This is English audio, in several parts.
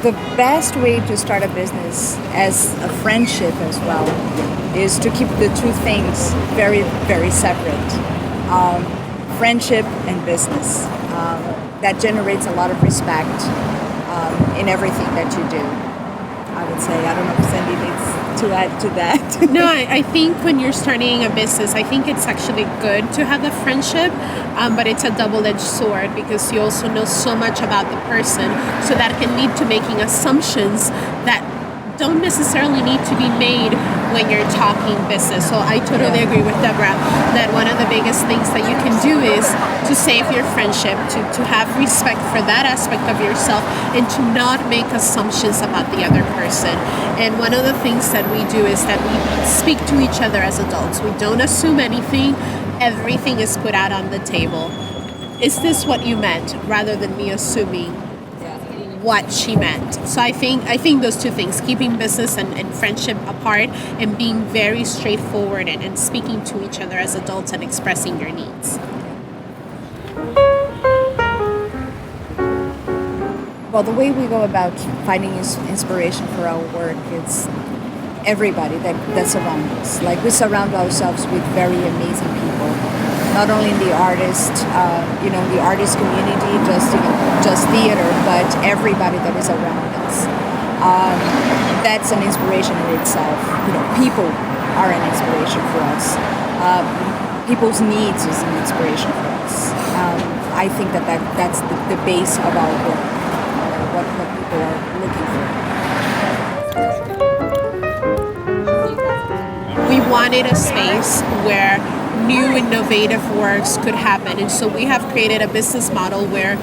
the best way to start a business as a friendship as well is to keep the two things very, very separate. Friendship and business. That generates a lot of respect in everything that you do. I would say. I don't know if Sandie needs to add to that. No, I think when you're starting a business, I think it's actually good to have a friendship, but it's a double-edged sword because you also know so much about the person, so that can lead to making assumptions that don't necessarily need to be made when you're talking business. So I totally agree with Deborah that one of the biggest things that you can do is to save your friendship, to have respect for that aspect of yourself, and to not make assumptions about the other person. And one of the things that we do is that we speak to each other as adults. We don't assume anything. Everything is put out on the table. Is this what you meant? Rather than me assuming what she meant. So I think those two things, keeping business and friendship apart, and being very straightforward and speaking to each other as adults and expressing your needs. Well, the way we go about finding inspiration for our work is everybody that surrounds us. Like, we surround ourselves with very amazing people. Not only the artist, the artist community, just theater, but everybody that is around us. That's an inspiration in itself. People are an inspiration for us. People's needs is an inspiration for us. I think that's the base of our work, what people are looking for. We wanted a space where new innovative works could happen, and so we have created a business model where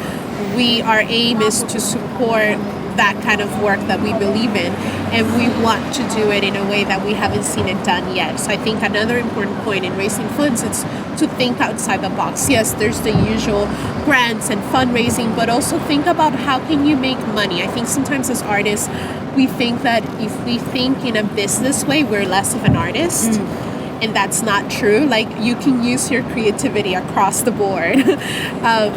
our aim is to support that kind of work that we believe in, and we want to do it in a way that we haven't seen it done yet. So I think another important point in raising funds is to think outside the box. Yes, there's the usual grants and fundraising, but also think about how can you make money. I think sometimes as artists, we think that if we think in a business way, we're less of an artist. And that's not true. Like, you can use your creativity across the board.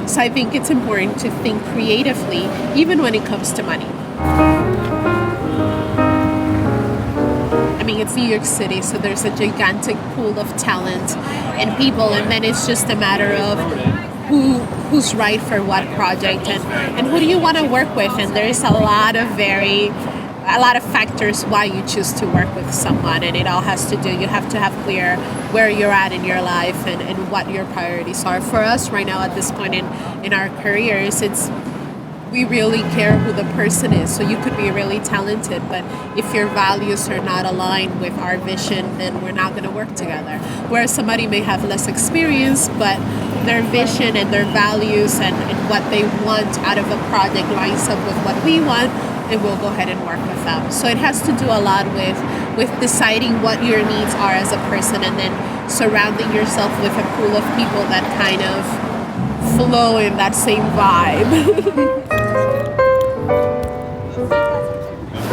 So I think it's important to think creatively, even when it comes to money. I mean, it's New York City, so there's a gigantic pool of talent and people, and then it's just a matter of who's right for what project and who do you want to work with. And there's a lot of factors why you choose to work with someone, and it all has to do, you have to have clear where you're at in your life and what your priorities are. For us right now at this point in our careers, we really care who the person is. So you could be really talented, but if your values are not aligned with our vision, then we're not going to work together. Whereas somebody may have less experience, but their vision and their values and what they want out of a project lines up with what we want, and we'll go ahead and work with them. So it has to do a lot with deciding what your needs are as a person, and then surrounding yourself with a pool of people that kind of flow in that same vibe.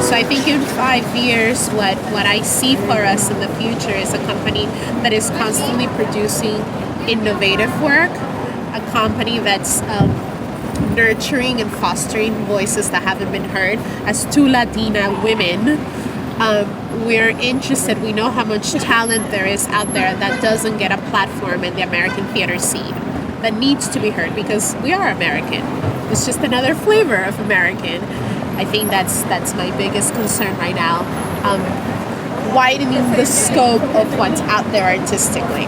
So I think in 5 years, what I see for us in the future is a company that is constantly producing innovative work, a company that's nurturing and fostering voices that haven't been heard. As two Latina women, we're interested, we know how much talent there is out there that doesn't get a platform in the American theater scene, that needs to be heard because we are American. It's just another flavor of American. I think that's my biggest concern right now, widening the scope of what's out there artistically.